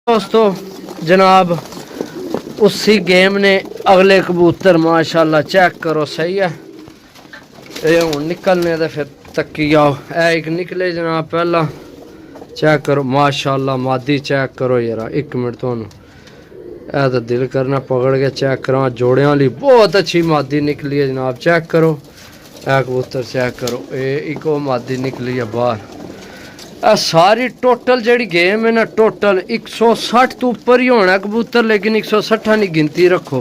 दोस्तों जनाब उसी गेम ने अगले कबूतर माशाल्लाह चेक करो सही है। ये हूँ निकलने तो फिर तक्की जाओ। एक निकले जनाब पहला चेक करो माशाल्लाह मादी चेक करो यार। एक मिनट थोनू ऐ तो दिल करना पकड़ के चेक करा। जोड़ियां वाली बहुत अच्छी मादी निकली है जनाब चेक करो। ऐ कबूतर चेक करो ये एक मादी निकली है बाहर। सारी टोटल जी गेम है ना टोटल 160 तो उपर ही होना कबूतर लेकिन 160 नहीं गिनती रखो।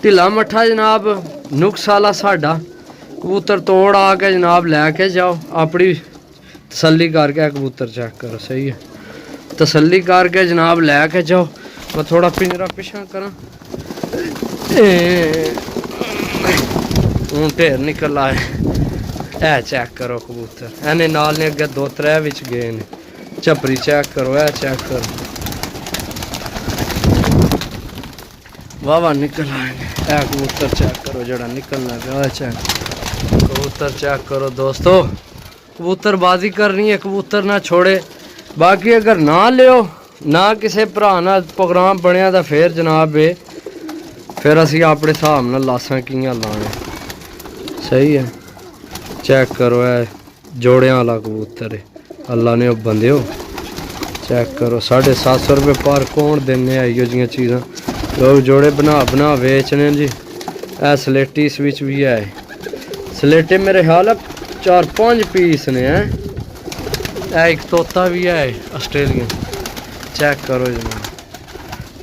ढिला मठा जनाब नुक्स वाला साडा कबूतर तोड़ आके जनाब लैके जाओ अपनी तसल्ली करके। कबूतर चेक करो सही है तसल्ली करके जनाब लैके जाओ। मैं थोड़ा पिंजरा पिछा करा हूँ ढेर निकल आए। ऐ चेक करो कबूतर एने नाल ने अगे दो त्रै विच गए ने। झपरी चेक करो ऐ चेक करो वाह निकल आए ने। ऐ कबूतर चेक करो जड़ा निकलना पे चेक कबूतर चेक करो दोस्तों। कबूतर बाजी करनी है कबूतर ना छोड़े। बाकी अगर ना लियो ना किसी भरा नाल प्रोग्राम बनया तो फिर जनाब फिर असी अपने हिसाब नाल लासां कियां लाने सही है। चेक करो है जोड़ियां वाला कबूतर है अल्लाह ने बंदे हो। चेक करो 750 रुपये पर कौन देने इो जी चीज़ा लोग जोड़े बना बेचने जी। ऐ स्लेटी इस बिच भी है स्लेटे मेरे ख्याल है 4-5 पीस ने है। एक तोता भी है आस्ट्रेलियन चेक करो जनाब।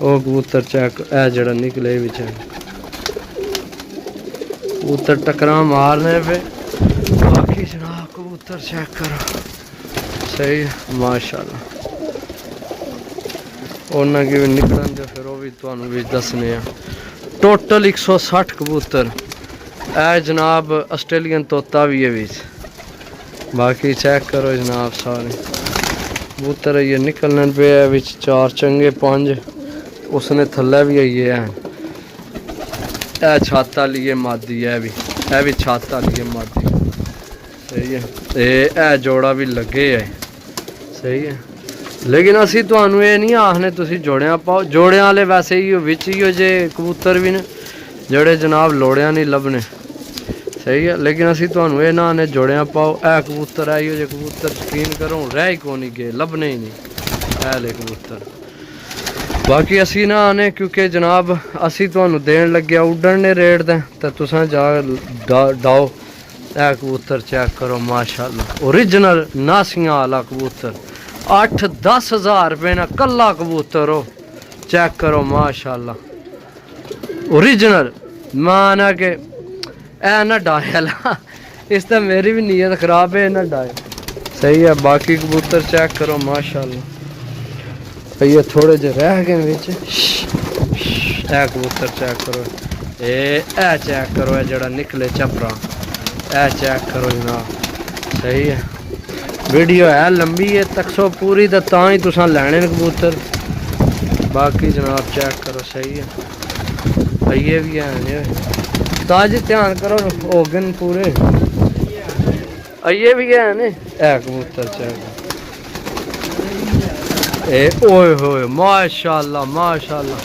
वो कबूतर चेक है जड़ा निकले बिच कबूतर टकरा मारने पे। बाकी जनाब कबूतर चेक करो सही है माशाल्लाह। उन्होंने की भी निकलन दे फिर भी तुहानू भी दसने आ। टोटल 160 कबूतर है जनाब। आस्ट्रेलियन तोता भी है बीच। बाकी चेक करो जनाब सारे कबूतर ये निकलने पे है बिच 4 चंगे 5 उसने थल्ले भी आई है। छाता लिए मादी है भी छाता लिए मादी सही है। ये जोड़ा भी लगे है सही है। लेकिन असी तुहानू ये नहीं आखने तुसी जोड़िया पाओ। जोड़िया वाले वैसे ही विच ही जे कबूतर भी ने जोड़े जनाब लोड़िया नहीं लभने सही है। लेकिन असी तुहानू ये ना आने जोड़िया पाओ। ऐ कबूतर है जे कबूतर यकीन करो रह ही को नहीं गए लभने ही नहीं ऐ ले कबूतर। बाकी असी ना आने क्योंकि जनाब असी तुहानू देन लगे उड्डन ने रेट दें तो तुसां जा डाओ। ऐ कबूतर चेक करो माशाल्लाह ओरिजिनल नासियां वाला कबूतर 8-10 हज़ार रुपये ना कला कबूतर हो। चेक करो माशाल्लाह ओरिजिनल माना के ऐ ना डाया ला इस तो मेरी भी नीयत खराब है ना डाए सही है। बाकी कबूतर चेक करो माशाल्लाह ये थोड़े जे रह गए बिच। ऐ कबूतर चेक करो ऐ चेक करो है जड़ा निकले झपरा ऐ चेक करो जनाब सही है। वीडियो है लंबी है तकसो पूरी तो ही तुसा लैने कबूतर। बाकी जनाब चेक करो सही है। ये भी है ताज ध्यान करो हो गए पूरे। ये भी है ने ऐ कबूतर चेक ओए होए माशाल्लाह माशाल्लाह।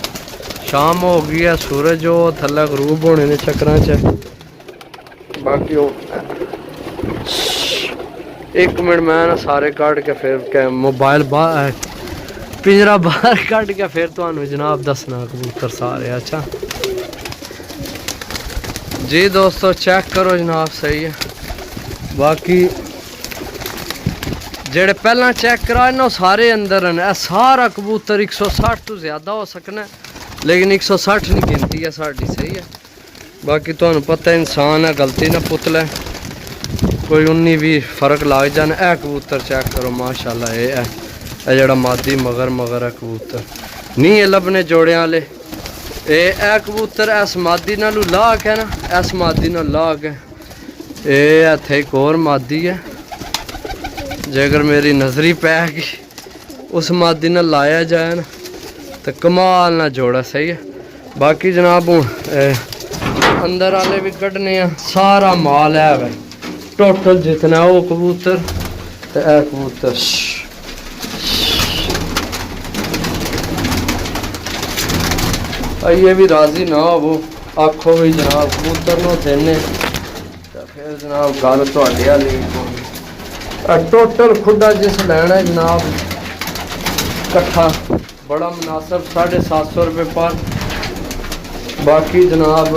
शाम हो गई है सूरज हो थल्ले गरूब होने ने चक्कर च। बाकी एक मिनट मैं ना सारे कट के फिर मोबाइल बाहर पिंजरा बाहर कट के फिर तुहानू जनाब दसना कबूतर सारे। अच्छा जी दोस्तों चेक करो जनाब सही है। बाकी जेड़े पहला चेक कराए ना सारे अंदर न। सारा कबूतर 160 तो ज़्यादा हो सकना लेकिन 160 नहीं गिनती है साड़ी सही है। बाकी तुहानू पता है इंसान है गलती ना पुतला है कोई 19-20 फर्क लग जाना। ऐ कबूतर चेक करो माशाल्लाह ये है जड़ा मादी मगर है कबूतर नहीं है लभने जोड़िया वाले। ऐ कबूतर इस मादी नालू ला के ना इस मादी नाल ला के इत्थे एक होर मादी है जेकर मेरी नजरी पै गई उस मादी ने लाया जाए ना तो कमाल ना जोड़ा सही है। बाकी जनाब हूँ अंदर वाले भी कढ़ने सारा माल है भाई टोटल जितना वो कबूतर तो कबूतर ये भी राजी ना हो आखो भी जनाब कबूतर नो देने फिर जनाब गल तुहाडे वाली टोटल खुडा जिस लैना है जनाब कट्ठा बड़ा मुनासिब 750 रुपये पर। बाकी जनाब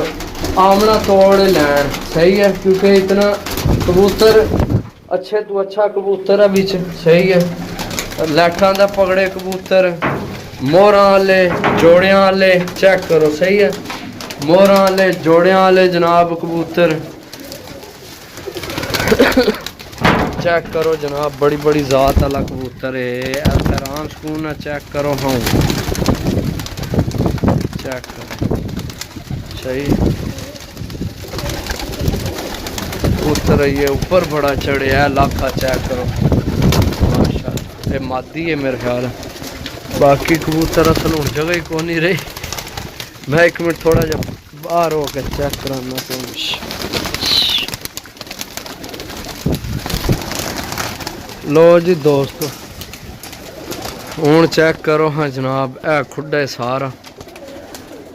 आमना तोड़ लैन सही है क्योंकि इतना कबूतर अच्छे तो अच्छा कबूतर है बिच सही है। लैठां दा पगड़े कबूतर मोहरां वाले जोड़ियां वाले चेक करो सही है। मोहरां वाले जोड़ियां वाले जनाब कबूतर चेक करो जनाब बड़ी बड़ी जात वाला कबूतर है। एहतराम सुकून चेक करो हाँ चेक करो सही कबूतर ये ऊपर बड़ा चढ़े है लाखा चेक करो माशाल्लाह ये मादी है मेरे ख्याल। बाकी कबूतर असल हूँ जगह ही कौन नहीं रही। मैं एक मिनट थोड़ा जा बाहर होकर चेक कराना तो लो जी दोस्तों हूँ चेक करो हाँ जनाब ए खुडा है सारा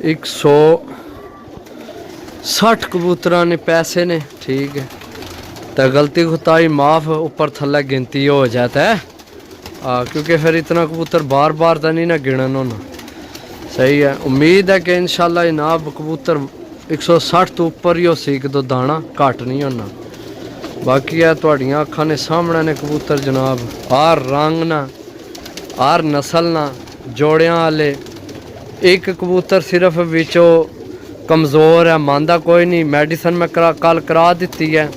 160 कबूतरा ने पैसे ने ठीक है। तो गलती खुताई माफ़ ऊपर थल्ले गिनती हो जाता है क्योंकि फिर इतना कबूतर बार बार तो नहीं ना गिनन होना सही है। उम्मीद है कि इंशाल्लाह जनाब कबूतर 160 तो ऊपर ही हो सीख दो दाना घट नहीं होना। बाकी है तुहाड़ियां अखां ने सामने ने कबूतर जनाब हर रंग ना हर नस्ल ना जोड़ियां वाले। एक कबूतर सिर्फ विचों कमज़ोर है मानदा कोई नहीं मेडिसिन मैं कल करा दी है।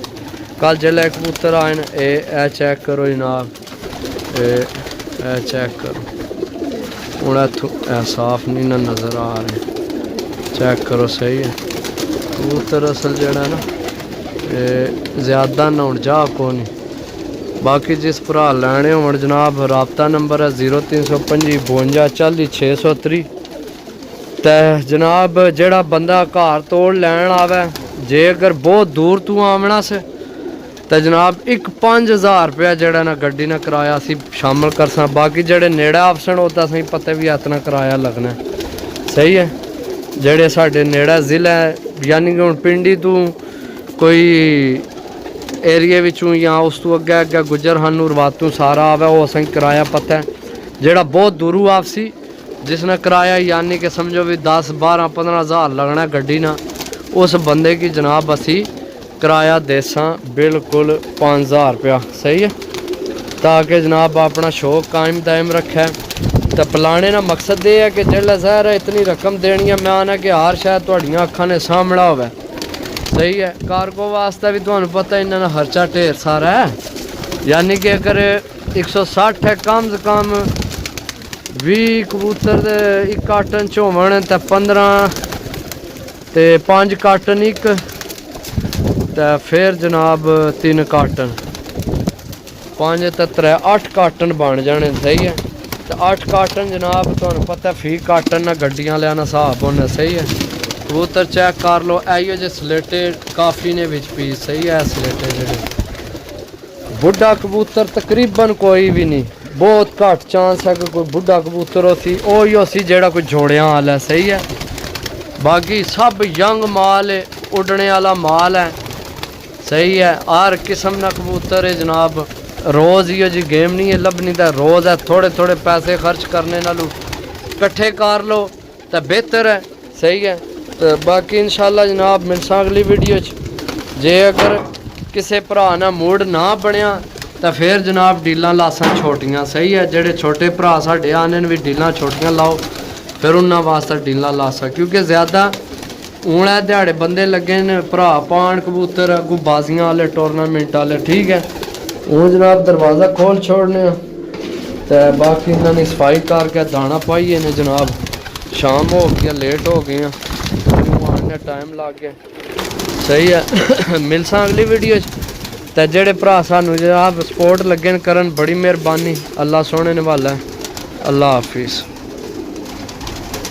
कल जिसले कबूतर आए ए चेक करो जनाब ए चेक करो हूँ साफ नहीं ना नज़र आ रहे चेक करो सही है। कबूतर असल जड़ा ना ज़्यादा ना हूँ जा को नहीं। बाकी जिस भरा लैने हो जनाब राबता नंबर है 0325 52 40 630। तो जनाब जेड़ा बंदा घर तोड़ लैन आवे जे अगर बहुत दूर तू आमना से तो जनाब एक 5000 रुपया जड़ा ना गड्डी ना किराया असी शामिल कर सा। बाकी जेड़े नेड़े ऑप्शन होता सही पता भी इतना किराया लगना सही है। जेड़े साढ़े नेड़े ज़िला यानी कि हुण पिंडी तू कोई एरिए विचों या उस तू अगे अगे गुजर हानूर वातों सारा आवे वो असें किराया पता है। जेड़ा बहुत दूरों आपसी जिसने किराया यानी कि समझो भी 10 12 15 हज़ार लगना गड्डी ना उस बंदे की जनाब असी किराया देसा बिल्कुल 5000 रुपया सही है। ताकि जनाब अपना शौक कायम दायम रखे। तो पलाने का मकसद ये है कि जिसले ज़ाहिर है इतनी रकम देनी है मैं आना कि हर शायद तुहाड़ियां अखां ने सामना होवे सही है। कारगो वास्ते भी तुहानू पता इन्होंने खर्चा ढेर सारा है यानी कि अगर 160 है कम से कम 20 कबूतर एक कार्टन च होवन तो 15 तो 5 कार्टन एक तो फिर जनाब 3 कार्टन 5 तो 3 8 कार्टन बन जाने सही है। तो 8 कार्टन जनाब तुहानू पता फी कार्टन ना गड्डियां लेना हिसाब होना सही है। कबूतर चेक कर लो आइयो जे सलेटे काफ़ी ने विच पीस सही है। सलेटे जेडे बुढ़ा कबूतर तकरीबन कोई भी नहीं बहुत घट चांस है कि कोई बुढ़ा कबूतर होसी ओसी जेड़ा कोई जोड़ियां वाला है सही है। बाकी सब यंग माल है उड़ने वाला माल है सही है। हर किस्म का कबूतर है जनाब रोज़ ही जी गेम नहीं है लभनी तो रोज़ है। थोड़े थोड़े पैसे खर्च करने नालों इकट्ठे कर लो तो बेहतर है सही है। तो बाकी इंशाल्लाह जनाब मिलसा अगली वीडियो जे अगर किसी भरा ना मूड ना बनया तो फिर जनाब डीलां लासा छोटियां सही है। जेडे छोटे भरा साढ़े आने भी डीलां छोटियां लाओ फिर उन्होंने वास्ते डीलां लासा क्योंकि ज़्यादा हूँ है दिहाड़े बंदे लगे न भरा पान कबूतर अगू बाजियां वाले टूरनामेंट वाले ठीक है। हूँ जनाब दरवाज़ा खोल छोड़ने तो बाकी इन्होंने सफाई करके दाना पाइए ने जनाब शाम हो गई लेट हो गई आने टाइम लग गया सही है। मिलसा अगली वीडियो तो जेडे भरा सानू जनाब सपोर्ट लगे करन बड़ी मेहरबानी अल्लाह सोने ने वाला है। अल्लाह हाफिज़।